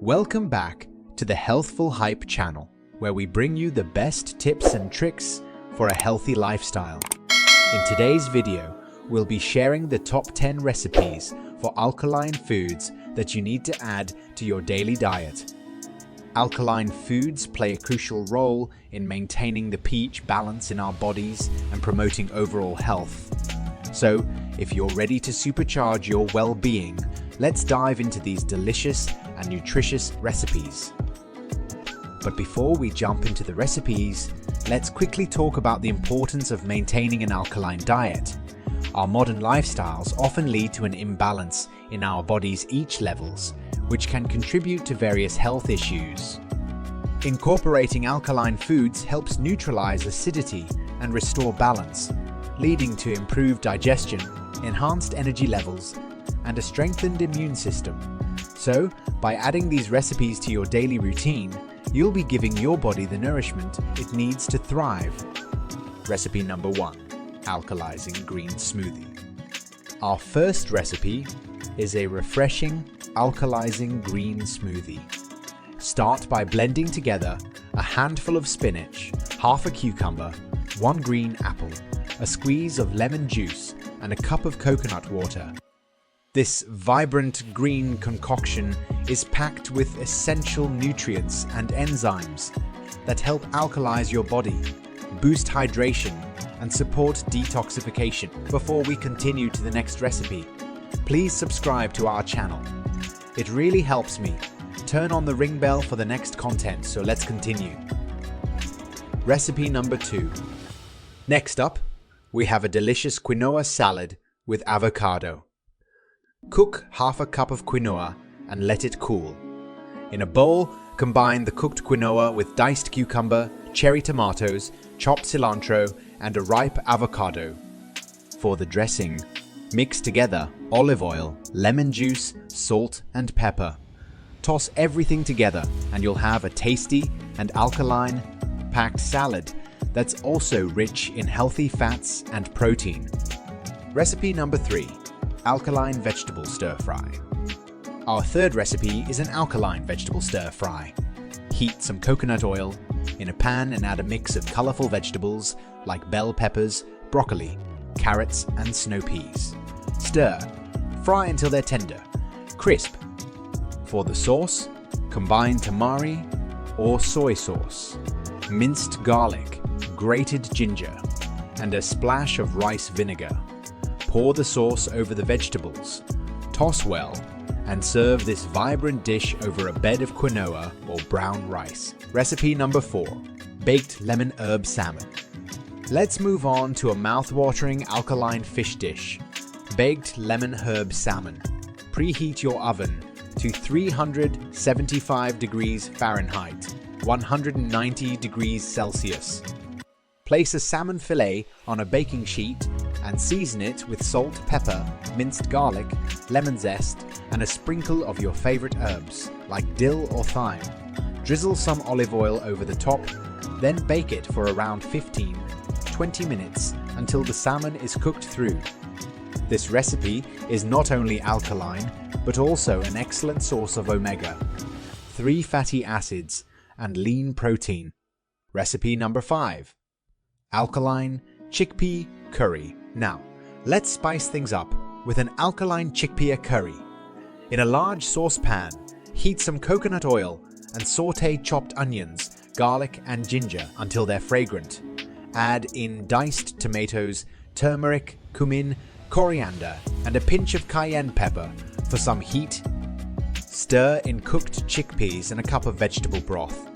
Welcome back to the Healthful Hype channel, where we bring you the best tips and tricks for a healthy lifestyle. In today's video, we'll be sharing the top 10 recipes for alkaline foods that you need to add to your daily diet. Alkaline foods play a crucial role in maintaining the pH balance in our bodies and promoting overall health. So, if you're ready to supercharge your well-being, let's dive into these delicious and nutritious recipes. But before we jump into the recipes, let's quickly talk about the importance of maintaining an alkaline diet. Our modern lifestyles often lead to an imbalance in our body's pH levels, which can contribute to various health issues. Incorporating alkaline foods helps neutralize acidity and restore balance, leading to improved digestion, enhanced energy levels, and a strengthened immune system. So, by adding these recipes to your daily routine, you'll be giving your body the nourishment it needs to thrive. Recipe number 1. Alkalizing green smoothie. Our first recipe is a refreshing alkalizing green smoothie. Start by blending together a handful of spinach, half a cucumber, 1 green apple, a squeeze of lemon juice, and a cup of coconut water. This vibrant green concoction is packed with essential nutrients and enzymes that help alkalize your body, boost hydration, and support detoxification. Before we continue to the next recipe, please subscribe to our channel. It really helps me. Turn on the ring bell for the next content, so let's continue. Recipe number 2. Next up, we have a delicious quinoa salad with avocado. Cook half a cup of quinoa and let it cool. In a bowl, combine the cooked quinoa with diced cucumber, cherry tomatoes, chopped cilantro, and a ripe avocado. For the dressing, mix together olive oil, lemon juice, salt, and pepper. Toss everything together and you'll have a tasty and alkaline packed salad that's also rich in healthy fats and protein. Recipe number 3. Alkaline vegetable stir-fry. Our third recipe is an alkaline vegetable stir-fry. Heat some coconut oil in a pan and add a mix of colorful vegetables like bell peppers, broccoli, carrots, and snow peas. Stir. Fry until they're tender, crisp. For the sauce, combine tamari or soy sauce, minced garlic, grated ginger, and a splash of rice vinegar. Pour the sauce over the vegetables, toss well, and serve this vibrant dish over a bed of quinoa or brown rice. Recipe number 4. Baked lemon herb salmon. Let's move on to a mouth-watering alkaline fish dish. Baked lemon herb salmon. Preheat your oven to 375 degrees Fahrenheit, 190 degrees Celsius. Place a salmon fillet on a baking sheet and season it with salt, pepper, minced garlic, lemon zest, and a sprinkle of your favorite herbs, like dill or thyme. Drizzle some olive oil over the top, then bake it for around 15-20 minutes until the salmon is cooked through. This recipe is not only alkaline, but also an excellent source of omega-3 fatty acids and lean protein. Recipe number 5. Alkaline chickpea curry. Now, let's spice things up with an alkaline chickpea curry. In a large saucepan, heat some coconut oil and sauté chopped onions, garlic, and ginger until they're fragrant. Add in diced tomatoes, turmeric, cumin, coriander, and a pinch of cayenne pepper for some heat. Stir in cooked chickpeas and a cup of vegetable broth.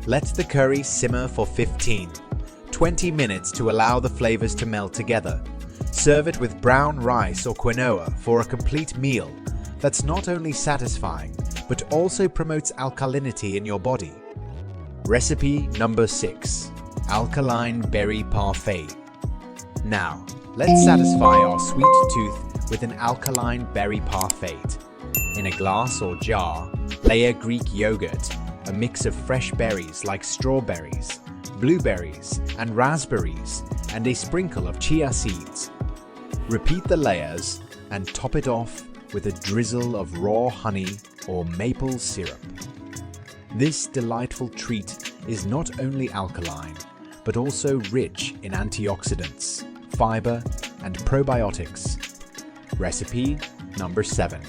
Let the curry simmer for 15-20 minutes to allow the flavors to melt together. Serve it with brown rice or quinoa for a complete meal that's not only satisfying, but also promotes alkalinity in your body. Recipe number 6. Alkaline berry parfait. Now, let's satisfy our sweet tooth with an alkaline berry parfait. In a glass or jar, layer Greek yogurt, a mix of fresh berries like strawberries, blueberries, and raspberries, and a sprinkle of chia seeds. Repeat the layers and top it off with a drizzle of raw honey or maple syrup. This delightful treat is not only alkaline, but also rich in antioxidants, fiber, and probiotics. Recipe number 7.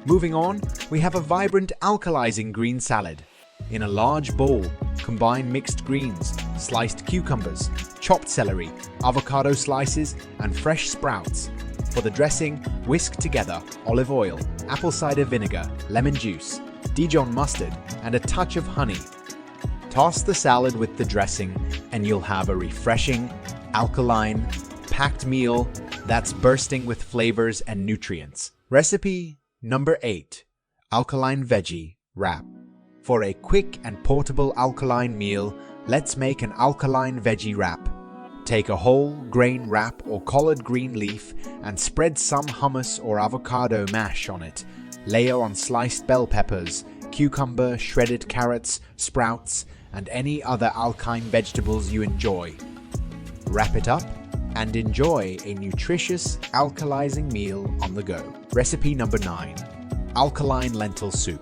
Moving on, we have a vibrant alkalizing green salad. In a large bowl, combine mixed greens, sliced cucumbers, chopped celery, avocado slices, and fresh sprouts. For the dressing, whisk together olive oil, apple cider vinegar, lemon juice, Dijon mustard, and a touch of honey. Toss the salad with the dressing, and you'll have a refreshing, alkaline, packed meal that's bursting with flavors and nutrients. Recipe number 8. Alkaline Veggie Wrap. For a quick and portable alkaline meal, let's make an alkaline veggie wrap. Take a whole grain wrap or collard green leaf and spread some hummus or avocado mash on it. Layer on sliced bell peppers, cucumber, shredded carrots, sprouts, and any other alkaline vegetables you enjoy. Wrap it up and enjoy a nutritious, alkalizing meal on the go. Recipe number 9. Alkaline Lentil Soup.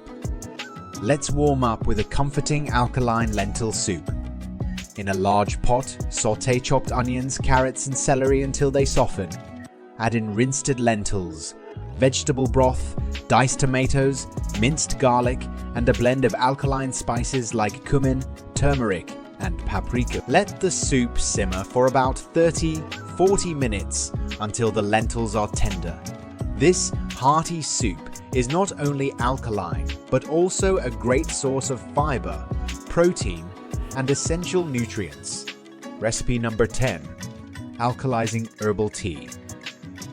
Let's warm up with a comforting alkaline lentil soup. In a large pot, sauté chopped onions, carrots, and celery until they soften. Add in rinsed lentils, vegetable broth, diced tomatoes, minced garlic, and a blend of alkaline spices like cumin, turmeric, and paprika. Let the soup simmer for about 30-40 minutes until the lentils are tender. This hearty soup is not only alkaline, but also a great source of fiber, protein, and essential nutrients. Recipe number 10. Alkalizing Herbal Tea.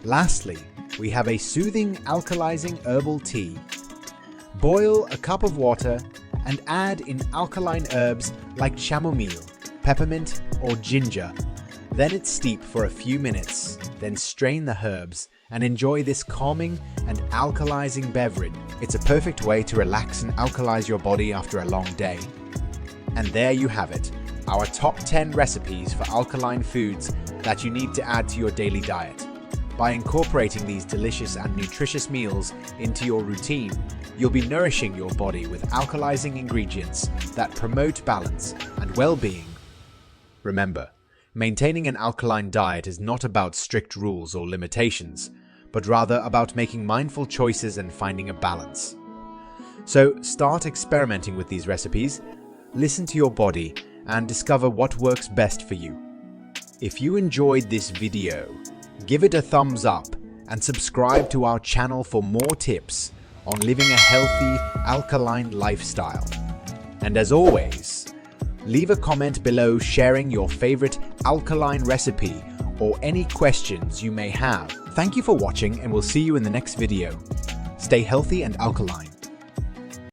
Lastly, we have a soothing alkalizing herbal tea. Boil a cup of water and add in alkaline herbs like chamomile, peppermint, or ginger. Then it's steep for a few minutes, then strain the herbs and enjoy this calming and alkalizing beverage. It's a perfect way to relax and alkalize your body after a long day. And there you have it, our top 10 recipes for alkaline foods that you need to add to your daily diet. By incorporating these delicious and nutritious meals into your routine, you'll be nourishing your body with alkalizing ingredients that promote balance and well-being. Remember, maintaining an alkaline diet is not about strict rules or limitations, but rather about making mindful choices and finding a balance. So start experimenting with these recipes, listen to your body, and discover what works best for you. If you enjoyed this video, give it a thumbs up and subscribe to our channel for more tips on living a healthy, alkaline lifestyle. And as always, leave a comment below sharing your favorite alkaline recipe or any questions you may have. Thank you for watching, and we'll see you in the next video. Stay healthy and alkaline.